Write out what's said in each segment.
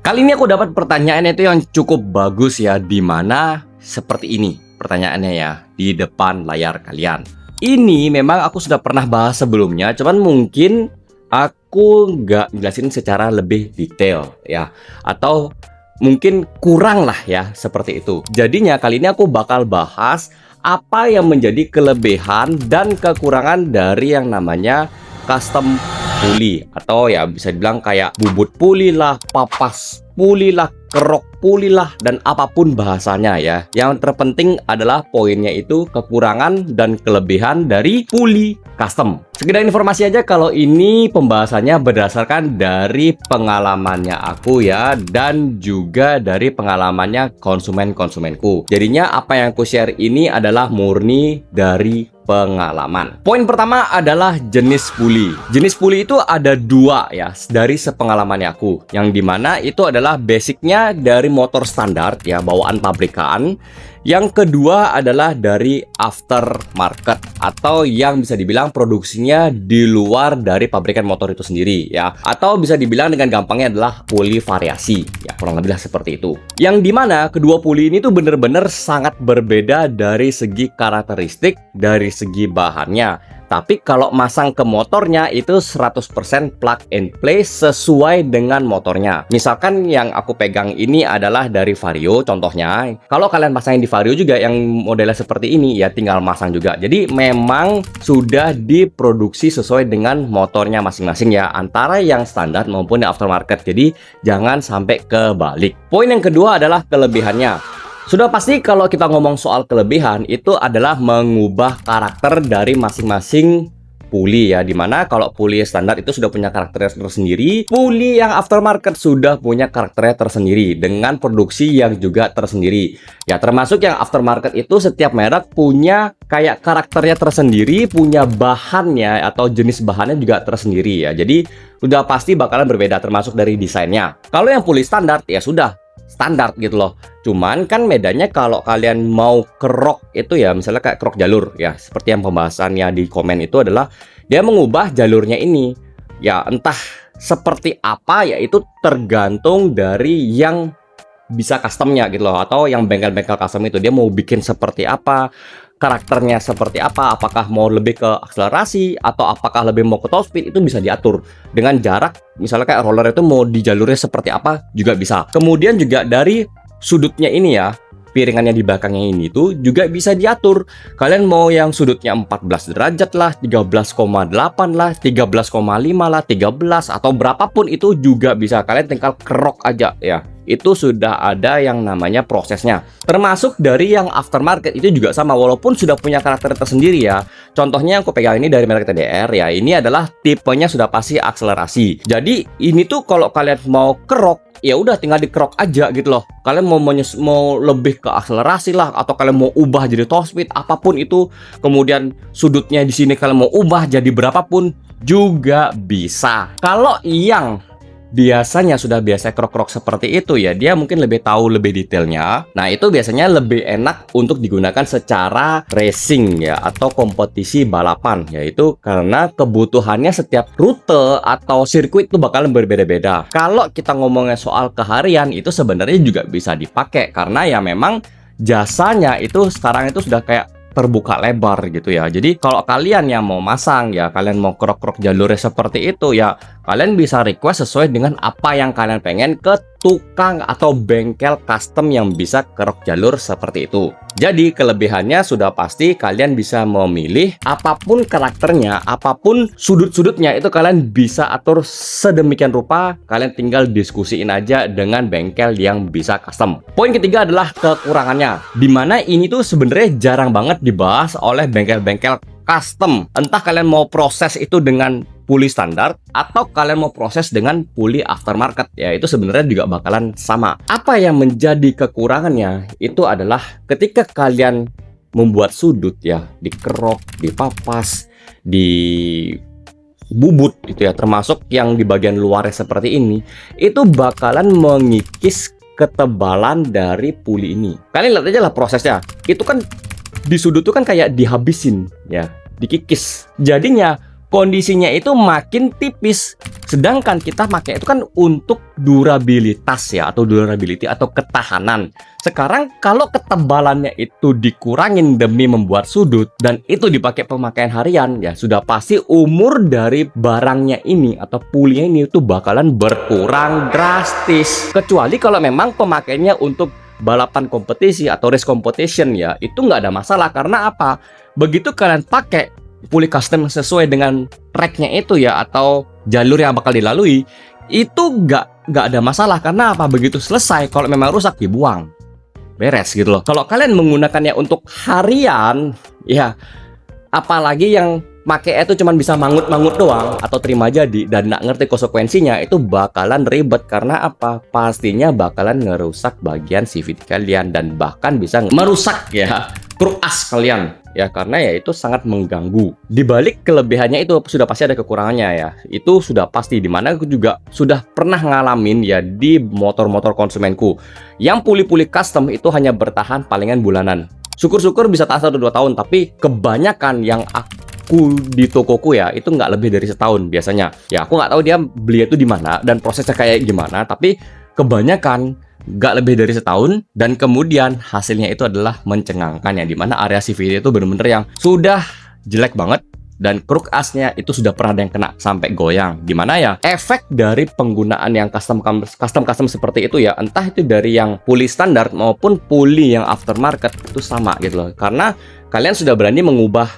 Kali ini aku dapat pertanyaan itu yang cukup bagus ya, di mana seperti ini pertanyaannya ya, di depan layar kalian. Ini memang aku sudah pernah bahas sebelumnya, cuman mungkin aku nggak jelasin secara lebih detail ya, atau mungkin kurang lah ya, seperti itu. Jadinya kali ini aku bakal bahas apa yang menjadi kelebihan dan kekurangan dari yang namanya custom puli, atau ya bisa dibilang kayak bubut puli lah, papas puli lah, kerok puli lah, dan apapun bahasanya ya. Yang terpenting adalah poinnya itu kekurangan dan kelebihan dari puli custom. Sekedar informasi aja kalau ini pembahasannya berdasarkan dari pengalamannya aku ya, dan juga dari pengalamannya konsumenku. Jadinya apa yang aku share ini adalah murni dari pengalaman. Poin pertama adalah jenis puli. Jenis puli itu ada dua ya, dari sepengalamannya aku. Yang dimana itu adalah basicnya dari motor standar ya, bawaan pabrikan. Yang kedua adalah dari aftermarket, atau yang bisa dibilang produksinya di luar dari pabrikan motor itu sendiri ya, atau bisa dibilang dengan gampangnya adalah puli variasi ya, kurang lebih seperti itu. Yang dimana kedua puli ini tuh bener-bener sangat berbeda dari segi karakteristik, dari segi bahannya. Tapi kalau masang ke motornya itu 100% plug and play sesuai dengan motornya. Misalkan yang aku pegang ini adalah dari Vario contohnya. Kalau kalian pasangin di Vario juga yang modelnya seperti ini ya, tinggal masang juga. Jadi memang sudah diproduksi sesuai dengan motornya masing-masing ya, antara yang standar maupun yang aftermarket. Jadi jangan sampai kebalik. Poin yang kedua adalah kelebihannya. Sudah pasti kalau kita ngomong soal kelebihan itu adalah mengubah karakter dari masing-masing puli ya, dimana kalau puli standar itu sudah punya karakternya tersendiri, puli yang aftermarket sudah punya karakternya tersendiri dengan produksi yang juga tersendiri ya. Termasuk yang aftermarket itu setiap merek punya kayak karakternya tersendiri, punya bahannya atau jenis bahannya juga tersendiri ya. Jadi sudah pasti bakalan berbeda, termasuk dari desainnya. Kalau yang puli standar ya sudah standar gitu loh. Cuman kan bedanya kalau kalian mau kerok itu ya, misalnya kayak kerok jalur ya, seperti yang pembahasannya di komen itu adalah dia mengubah jalurnya ini ya, entah seperti apa ya, itu tergantung dari yang bisa customnya gitu loh, atau yang bengkel-bengkel custom itu dia mau bikin seperti apa, karakternya seperti apa, apakah mau lebih ke akselerasi atau apakah lebih mau ke top speed, itu bisa diatur dengan jarak. Misalnya kayak roller itu mau di jalurnya seperti apa juga bisa. Kemudian juga dari sudutnya ini ya, piringannya di belakangnya ini tuh juga bisa diatur. Kalian mau yang sudutnya 14 derajat lah, 13,8 lah, 13,5 lah, 13 atau berapapun itu juga bisa. Kalian tinggal kerok aja ya. Itu sudah ada yang namanya prosesnya. Termasuk dari yang aftermarket itu juga sama, walaupun sudah punya karakter tersendiri ya. Contohnya yang aku pegang ini dari merek TDR ya, ini adalah tipenya sudah pasti akselerasi. Jadi ini tuh kalau kalian mau kerok ya udah tinggal dikerok aja gitu loh. Kalian mau lebih ke akselerasi lah, atau kalian mau ubah jadi top speed, apapun itu. Kemudian sudutnya di sini kalian mau ubah jadi berapapun juga bisa. Kalau yang biasanya sudah biasa kerok-kerok seperti itu ya, dia mungkin lebih tahu lebih detailnya. Nah itu biasanya lebih enak untuk digunakan secara racing ya, atau kompetisi balapan, yaitu karena kebutuhannya setiap rute atau sirkuit itu bakalan berbeda-beda. Kalau kita ngomongnya soal keharian itu sebenarnya juga bisa dipakai, karena ya memang jasanya itu sekarang itu sudah kayak terbuka lebar gitu ya. Jadi kalau kalian yang mau masang ya, kalian mau kerok-kerok jalurnya seperti itu ya, kalian bisa request sesuai dengan apa yang kalian pengen ke tukang atau bengkel custom yang bisa kerok jalur seperti itu. Jadi kelebihannya sudah pasti kalian bisa memilih apapun karakternya, apapun sudut-sudutnya itu kalian bisa atur sedemikian rupa. Kalian tinggal diskusiin aja dengan bengkel yang bisa custom. Poin ketiga adalah kekurangannya, dimana ini tuh sebenarnya jarang banget dibahas oleh bengkel-bengkel custom. Entah kalian mau proses itu dengan puli standar atau kalian mau proses dengan puli aftermarket ya, itu sebenarnya juga bakalan sama. Apa yang menjadi kekurangannya itu adalah ketika kalian membuat sudut ya, dikerok, dipapas, di bubut itu ya, termasuk yang di bagian luarnya seperti ini, itu bakalan mengikis ketebalan dari puli ini. Kalian lihat aja lah prosesnya, itu kan di sudut itu kan kayak dihabisin ya, dikikis. Jadinya kondisinya itu makin tipis. Sedangkan kita pakai itu kan untuk durabilitas ya, atau durability atau ketahanan. Sekarang kalau ketebalannya itu dikurangin demi membuat sudut dan itu dipakai pemakaian harian, ya sudah pasti umur dari barangnya ini atau pulinya ini itu bakalan berkurang drastis. Kecuali kalau memang pemakaiannya untuk balapan kompetisi atau race competition, ya itu nggak ada masalah. Karena apa? Begitu kalian pakai puli custom sesuai dengan tracknya itu ya, atau jalur yang bakal dilalui, itu nggak ada masalah. Karena apa? Begitu selesai, kalau memang rusak dibuang, beres gitu loh. Kalau kalian menggunakannya untuk harian, ya apalagi yang pakai itu cuman bisa mangut-mangut doang atau terima jadi dan nggak ngerti konsekuensinya, itu bakalan ribet. Karena apa? Pastinya bakalan ngerusak bagian CVT kalian dan bahkan bisa merusak ya truk as kalian ya, karena ya itu sangat mengganggu. Di balik kelebihannya itu sudah pasti ada kekurangannya ya, itu sudah pasti. Dimana aku juga sudah pernah ngalamin ya di motor-motor konsumenku yang puli-puli custom itu hanya bertahan palingan bulanan. Syukur-syukur bisa tahan 1-2 tahun, tapi kebanyakan yang aku di tokoku ya itu nggak lebih dari setahun biasanya. Ya aku nggak tahu dia beli itu di mana dan prosesnya kayak gimana, tapi kebanyakan nggak lebih dari setahun, dan kemudian hasilnya itu adalah mencengangkan ya, dimana area CVT itu bener-bener yang sudah jelek banget dan kruk asnya itu sudah pernah ada yang kena sampai goyang. Dimana ya efek dari penggunaan yang custom seperti itu ya, entah itu dari yang puli standar maupun puli yang aftermarket, itu sama gitu loh. Karena kalian sudah berani mengubah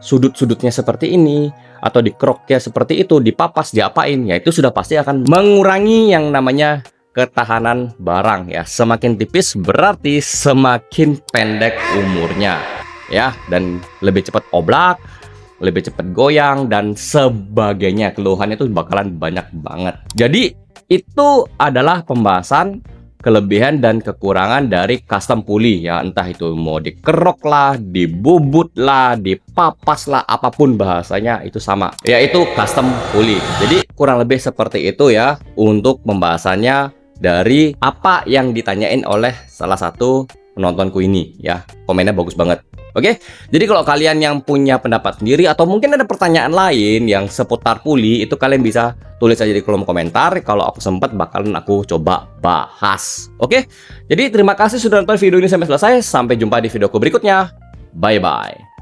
sudut-sudutnya seperti ini, atau di kroknya seperti itu, dipapas, diapain, ya itu sudah pasti akan mengurangi yang namanya ketahanan barang ya. Semakin tipis berarti semakin pendek umurnya ya, dan lebih cepat oblak, lebih cepat goyang dan sebagainya. Keluhannya itu bakalan banyak banget. Jadi itu adalah pembahasan kelebihan dan kekurangan dari custom puli ya, entah itu mau dikerok lah, dibubut lah, dipapas lah, apapun bahasanya itu sama, yaitu custom puli. Jadi kurang lebih seperti itu ya untuk pembahasannya dari apa yang ditanyain oleh salah satu penontonku ini ya. Komennya bagus banget. Oke, jadi kalau kalian yang punya pendapat sendiri atau mungkin ada pertanyaan lain yang seputar puli, itu kalian bisa tulis aja di kolom komentar. Kalau aku sempat bakalan aku coba bahas. Oke, jadi terima kasih sudah nonton video ini sampai selesai. Sampai jumpa di videoku berikutnya. Bye bye.